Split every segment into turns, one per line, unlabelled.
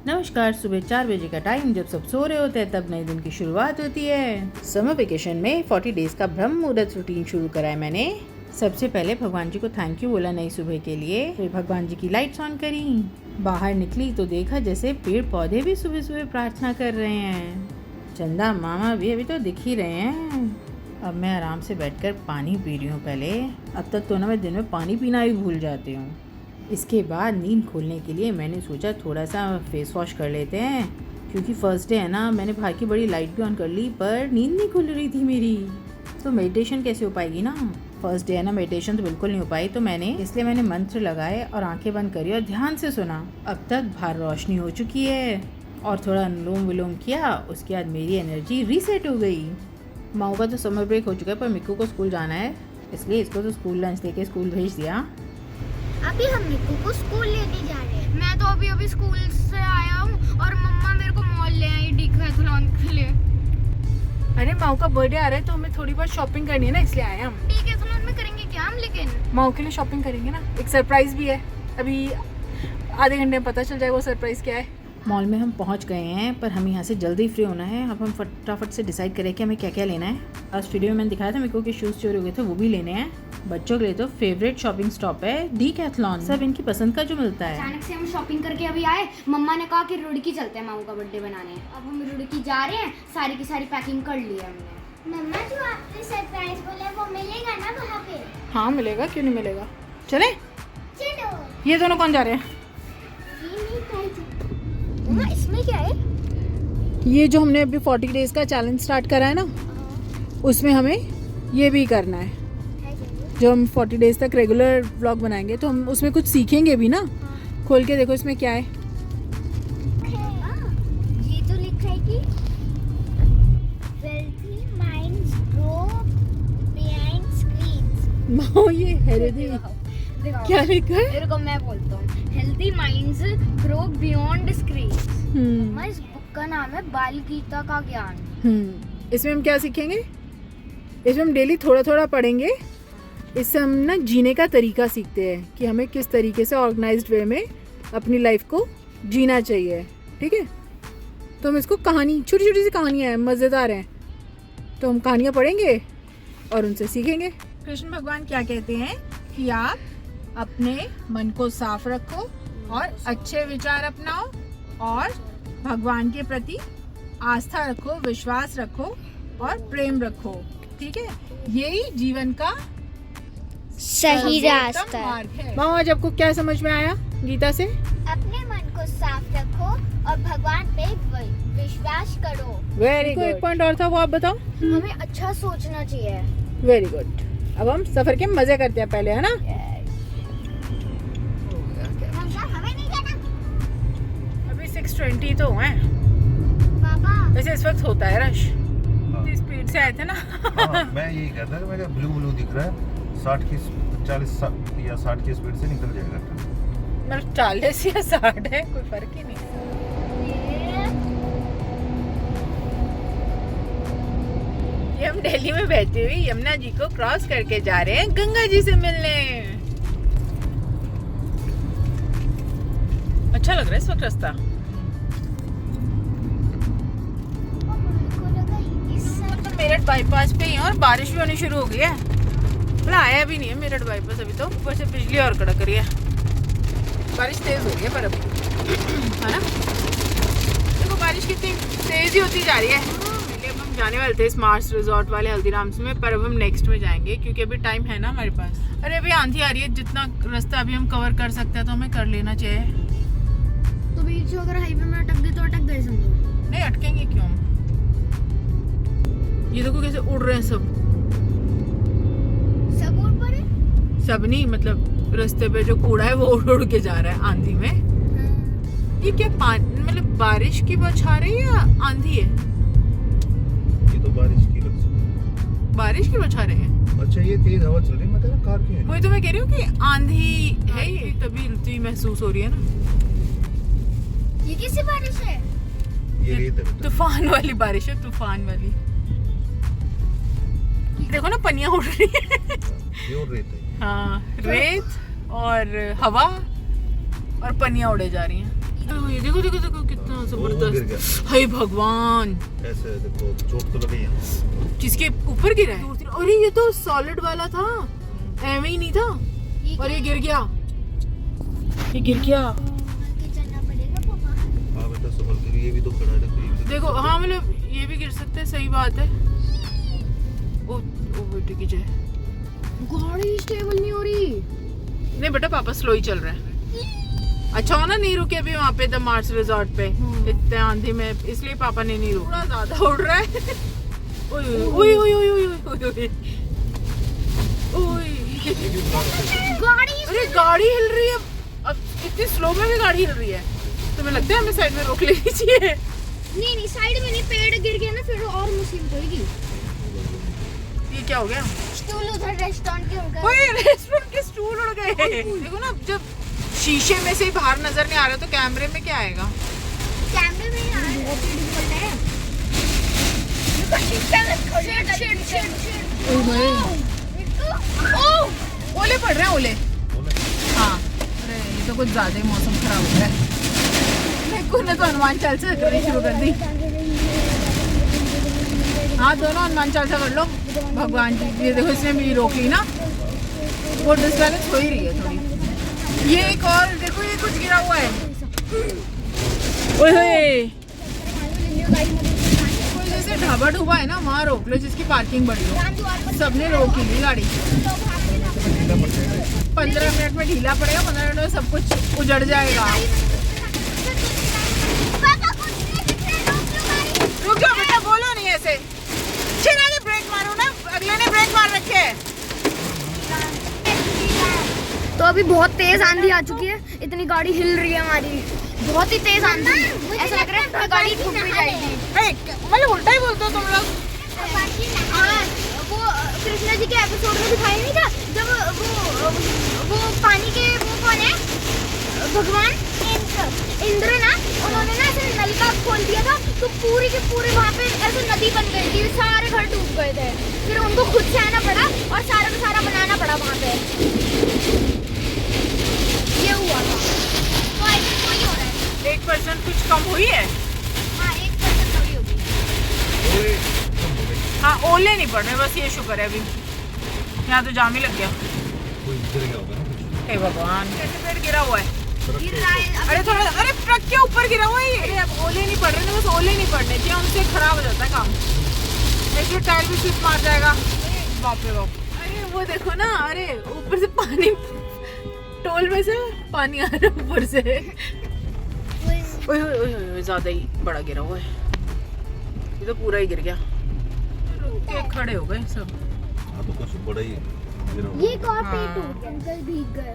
नमस्कार। सुबह 4 बजे का टाइम, जब सब सो रहे होते हैं तब नए दिन की शुरुआत होती है। समर वेकेशन में 40 डेज का ब्रह्म मुहूर्त रूटीन शुरू करा है मैंने। सबसे पहले भगवान जी को थैंक यू बोला नई सुबह के लिए, फिर भगवान जी की लाइट्स ऑन करी। बाहर निकली तो देखा जैसे पेड़ पौधे भी सुबह सुबह प्रार्थना कर रहे हैं। चंदा मामा भी अभी तो दिख ही रहे हैं। अब मैं आराम से बैठकर पानी पी रही हूँ। पहले अब तक तो ना मैं दिन में पानी पीना ही भूल जाती हूँ। इसके बाद नींद खोलने के लिए मैंने सोचा थोड़ा सा फेस वॉश कर लेते हैं, क्योंकि फर्स्ट डे है ना। मैंने बाहर की बड़ी लाइट भी ऑन कर ली पर नींद नहीं खुल रही थी मेरी। तो मेडिटेशन कैसे हो पाएगी ना। फर्स्ट डे है ना, मेडिटेशन तो बिल्कुल नहीं हो पाई। तो इसलिए मैंने मंत्र लगाए और आंखें बंद करी और ध्यान से सुना। अब तक बाहर रोशनी हो चुकी है और थोड़ा अनुलोम विलोम किया। उसके बाद मेरी एनर्जी रीसेट हो गई। माऊ का तो समर ब्रेक हो चुका है, पर मिक्कू को स्कूल जाना है, इसलिए इसको तो स्कूल लंच लेके स्कूल भेज दिया।
अभी हम मिक्कू को स्कूल लेने जा रहे हैं। मैं तो अभी स्कूल से आया हूँ और मम्मा मेरे को मॉल ले आई डिकैथलॉन के लिए।
अरे माऊ का बर्थडे आ रहा है तो हमें थोड़ी बहुत शॉपिंग करनी है ना, इसलिए आए हम।
डिकैथलॉन में करेंगे क्या हम, लेकिन
माऊ के लिए शॉपिंग करेंगे ना। एक सरप्राइज भी है, अभी आधे घंटे में पता चल जाएगा वो सरप्राइज क्या है।
मॉल में हम पहुंच गए हैं, पर हमें यहाँ से जल्दी फ्री होना है। अब हम फटाफट से डिसाइड करें कि हमें क्या क्या लेना है। आज वीडियो में मैंने दिखाया था मिक्कू के शूज़ चोरी हो गए थे, वो भी लेने हैं। बच्चों के लिए तो फेवरेट शॉपिंग स्टॉप है डिकैथलॉन, सब इनकी पसंद का जो मिलता है।
अचानक से हम शॉपिंग करके अभी आए। मम्मा ने कहा कि रुड़की चलते हैं माऊ का बर्थडे बनाने। अब हम रुड़की जा रहे हैं, सारी की सारी पैकिंग कर ली है हमने। मम्मा जो आपने सरप्राइज बोला वो मिलेगा ना वहाँ पे?
हाँ मिलेगा, क्यों नहीं मिलेगा। चले
चलो।
ये दोनों कौन जा रहे हैं?
मम्मा इसमें क्या है?
ये जो हमने अभी 40 डेज का चैलेंज स्टार्ट करा है ना, उसमें हमें ये भी करना है। जो हम 40 डेज तक रेगुलर व्लॉग बनाएंगे तो हम उसमें कुछ सीखेंगे भी ना। खोल के देखो इसमें क्या है।
ये तो लिखा है कि wealthy minds grow behind screens।
माँ ये हेल्दी क्या लिखा है?
मेरे को मैं बोलता हूँ healthy minds grow beyond screen. इस बुक का नाम है बाल गीता का ज्ञान।
इसमें हम क्या सीखेंगे? इसमें हम डेली थोड़ा थोड़ा पढ़ेंगे। इससे हम ना जीने का तरीका सीखते हैं कि हमें किस तरीके से ऑर्गेनाइज्ड वे में अपनी लाइफ को जीना चाहिए। ठीक है, तो हम इसको कहानी, छोटी छोटी सी कहानियाँ हैं, मज़ेदार हैं, तो हम कहानियाँ पढ़ेंगे और उनसे सीखेंगे। कृष्ण भगवान क्या कहते हैं कि आप अपने मन को साफ रखो और अच्छे विचार अपनाओ और भगवान के प्रति आस्था रखो, विश्वास रखो और प्रेम रखो। ठीक है, यही जीवन का
सही रास्ता
मार्ग है। माँ आज आपको क्या समझ में आया गीता से?
अपने मन को साफ रखो और भगवान पे विश्वास करो।
Very good. एक पॉइंट और था, वो आप बताओ।
हमें अच्छा सोचना चाहिए।
Very good. अब हम सफर के मजे करते हैं पहले, है ना?
हमें नहीं जाना।
अभी 6:20 तो हुए हैं।
पापा
वैसे इस वक्त होता है रश। इतनी स्पीड से आए थे ना।
हाँ, मैं यही कहता था, मेरा ब्लू दिख रहा है, 40 या 60 की स्पीड से निकल जाएगा।
मतलब 40 या 60 है, कोई फर्क ही नहीं। ये हम दिल्ली में बैठे हुए यमुना जी को क्रॉस करके जा रहे हैं गंगा जी से मिलने। अच्छा लग रहा है इस वक्त रास्ता। तो मेरठ बाईपास पे ही हैं और बारिश भी होनी शुरू हो गई है। भला आया भी नहीं है मेरठ बाईपास अभी तो, ऊपर से बिजली और कड़क रही है। बारिश तेज हो रही है पर अब, है ना? देखो बारिश कितनी तेज ही होती जा रही है। पहले अब हम जाने वाले थे स्मार्ट रिजॉर्ट वाले हल्दीराम्स में, पर अब हम नेक्स्ट में जाएंगे क्योंकि अभी टाइम है ना हमारे पास। अरे अभी आंधी आ रही है, जितना रास्ता अभी हम कवर कर सकते हैं तो हमें कर लेना चाहिए।
तो बीच अगर हाईवे में अटक गए तो अटक गए समझो।
नहीं अटकेंगे क्यों? ये देखो कैसे उड़ रहे हैं सब।
सब ऊपर है?
सब नहीं, मतलब रास्ते पे जो कूड़ा है वो उड़ उड़ के जा रहा है आंधी में। ये क्या पानी, मतलब बारिश की बौछार है या आंधी है?
ये तो बारिश की लग सकती
बारिश की बौछार है।
अच्छा ये तेज हवा चल रही है, मतलब कार क्यों है?
वही तो मैं कह रही हूँ कि आंधी है ये, तभी रुचि महसूस हो रही है ना।
ये कैसी बारिश है?
ये रेत है बेटा।
तूफान वाली बारिश है, तूफान वाली। देखो ना पनियां उड़ रही है।
प्योर रेत है।
हाँ, रेत और हवा और पनियां उड़े जा रही हैं। ये देखो देखो देखो कितना
गिर
जबरदस्त।
गया।
हाय भगवान,
ऐसे देखो चोट तो लगी यहाँ।
किसके ऊपर गिरा है? अरे ये तो सॉलिड वाला था, एवे ही नहीं था और ये गिर गया, ये गिर गया।
चलना पड़ेगा पापा।
हाँ बेटा संभल के, ये भी तो खड़ा है, देखो ये भी तो
देखो हाँ मतलब ये भी गिर सकते हैं, सही बात है। ओ ओ बेटे की जय।
गाड़ी स्टेबल नहीं हो रही।
नहीं बेटा पापा स्लो ही चल रहे हैं। अच्छा हो ना नहीं रुके अभी वहाँ पे द मार्स रिजॉर्ट पे इतने आंधी में, इसलिए पापा ने नहीं रुका। थोड़ा ज्यादा उड़ रहा है। ओए ओए ओए ओए ओए ओए ओए।
गाड़ी
अरे गाड़ी हिल रही है, अब इतनी स्लो में भी गाड़ी हिल रही है। तुम्हें लगता है हमें साइड में रोक लेनी चाहिए?
नहीं नहीं साइड में नहीं, पेड़ गिर गया ना फिर और मुसीबत होगी।
ये क्या हो गया?
स्टूल उधर रेस्टोरेंट के उड़ गए।
ओए रेस्टोरेंट के स्टूल उड़ गए। देखो ना जब शीशे में से बाहर नजर नहीं आ रहा तो कैमरे में क्या आएगा?
कैमरे में ही आ रहा है। बहुत ही डिफिकल्ट है। Shit shit shit.
ओह ओले पड़ रहे हैं, ओले। हाँ अरे ये तो कुछ ज्यादा ही मौसम खराब हो गया है। मेरे को ना तो हनुमान चालीसा करनी शुरू कर दी। हाँ दोनों हनुमान चालीसा कर लो भगवान जी। ये देखो इसने भी रोक ली ना, वो डिसबैलेंस हो ही रही है थोड़ी। ये एक और देखो, ये कुछ गिरा हुआ है। ओए होए, कोई जैसे ढाबा ढूबा है ना वहाँ रोक लो जिसकी पार्किंग बड़ी हो। सबने रोक ही ली गाड़ी। 15 मिनट में ढीला पड़ेगा, 15 मिनट में सब कुछ उजड़ जाएगा। रुक जाओ बेटा, बोलो नहीं ऐसे। चिना ने ब्रेक मारो ना, अगले ने ब्रेक मार रखे है।
तो अभी बहुत तेज आंधी आ चुकी है, इतनी गाड़ी हिल रही है हमारी, बहुत ही तेज आंधी। ऐसा लग रहा है गाड़ी डूब भी जाएगी।
मतलब उल्टा ही बोलते हो तुम लोग।
हाँ, वो कृष्णा जी के एपिसोड में दिखाया नहीं था जब वो पानी के वो कौन है भगवान इंद्र ना, उन्होंने ना ऐसे नलका खोल दिया था तो पूरी की पूरी वहाँ पे ऐसे नदी बन गई थी, सारे घर डूब गए थे। फिर उनको खुद से आना पड़ा और सारा का सारा बनाना पड़ा वहाँ पे। ये हुआ था। तो आई थिंक वही हो रहा है।
1% कुछ कम हुई है।
हाँ 1% थोड़ी होगी।
ओए, कम हो गई।
हाँ ओले नहीं पड़ रहे, बस ये शुक्र है अभी। यहाँ तो जाम ही लग गया।
कोई गिर गया होगा ना कुछ।
हे भगवान, कैसे पेड़ गिरा हुआ है?
गिर रहा है।
अरे थोड़ा, अरे ट्रक के ऊपर गिरा हुआ है ये। अरे अब ओले नहीं पड़ रहे ना, बस ओले नहीं पड़ने चाहिए, उनसे खराब हो जाता है काम। देखिए टायर भी स्लिप मार जाएगा। बाप रे बाप। अरे वो देखो ना, अरे ऊपर से पानी, टोल में से पानी आ रहा है ऊपर से। ओए ओए ओए ओए, ज्यादा ही बड़ा गिरा हुआ है, ये तो पूरा ही गिर गया। रुक के खड़े हो गए सब।
हाँ तो कुछ बड़ा ही गिरा होगा।
ये कौन पे टूट गया, अंकल भीग गए।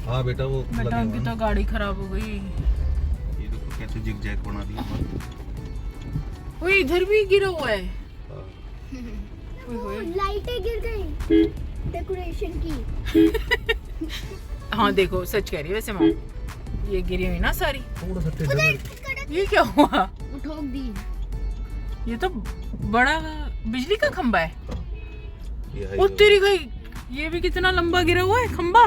हाँ बेटा वो
बेटा
लगे
उनकी
हुए
तो
हैं।
गाड़ी खराब हो गई।
ये देखो कैसे जिग जैग बना दिया।
ओए इधर भी गिरा हुआ है।
हाँ।
ओए होए।
लाइटें गिर गई डेकोरेशन की।
हाँ देखो सच कह रही है वैसे माँ, ये गिरी हुई ना सारी।
थोड़ा सा टेढ़ा कर-
ये क्या हुआ?
वो ठोक दी।
ये तो बड़ा बिजली का खंबा है।
ये है
ओ तेरी गई, ये भी कितना लंबा गिरा हुआ है खंबा।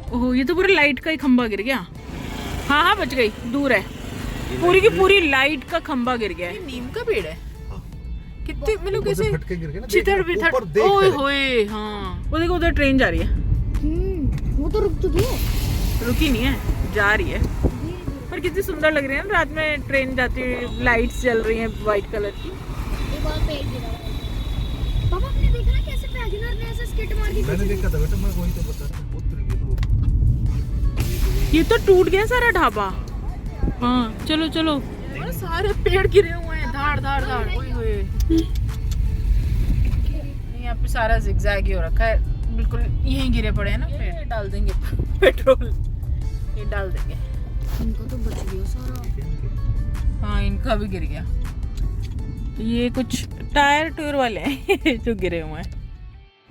ओहो ये तो पूरा लाइट का ही खंबा गिर गया। हाँ हाँ बच गई, दूर है। पूरी की पूरी लाइट का खंबा गिर गया है। नीम का पेड़ है।
हाँ।
कितने मतलब
ऊपर से
कैसे
फटके गिर गए ना,
चितड़
देख
बिथड़।
ऊपर देख
ओए
पहले।
होए हाँ, वो देखो उधर ट्रेन जा रही है।
वो तो रुक चुकी है।
रुकी नहीं है, जा रही है। पर कितनी सुंदर लग रही है ना रात में ट्रेन जाती हुई, लाइट्स जल रही हैं वाइट कलर की।
एक और पेड़ गिरा हुआ है। पापा आपने देखा ना कैसे वैगनर ने ऐसे स्किट मार दी?
मैंने देखा था बेटा, मैं वही तो बता रहा हूँ। उतर गई तो
ये तो टूट गया सारा ढाबा। हाँ चलो चलो। सारे पेड़ गिरे हुए हैं, धाड़ धाड़ धाड़। ओए होए, यहाँ पे सारा जिगजैग ही हो रखा है, बिल्कुल यहीं गिरे पड़े हैं ना पेड़। डाल देंगे पेट्रोल, ये डाल देंगे।
इनका तो बच गया सारा।
हाँ इनका भी गिर गया। ये कुछ टायर टूर वाले हैं जो गिरे हुए हैं।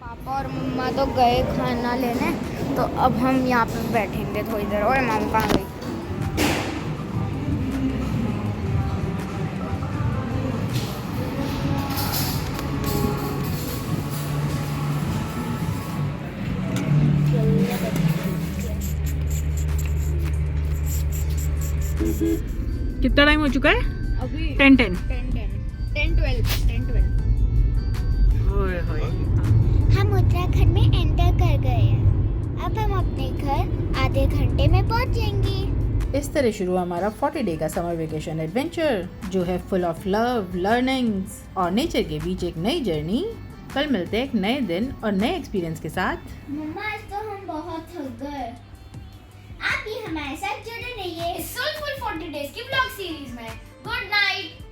पापा और मम्मा तो गए खाना लेने, तो अब हम यहाँ पे बैठेंगे थोड़ी देर। और मम्मा कहाँ गई?
कितना टाइम हो चुका है?
अभी
10
10 12
ओए होए।
हम उत्तराखंड में एंटर कर गए हैं। अब हम अपने घर आधे घंटे में पहुंचेंगे।
इस तरह शुरू हुआ हमारा 40 डे का समर वेकेशन एडवेंचर, जो है फुल ऑफ लव, लर्निंग्स और नेचर के बीच एक नई जर्नी। कल मिलते हैं एक नए दिन और नए एक्सपीरियंस के साथ।
मम्मा आज तो हम बहुत थक गए। आप भी हमारे साथ जुड़े रहिए इस सोलफुल 40 डेज की ब्लॉग सीरीज में। Good night.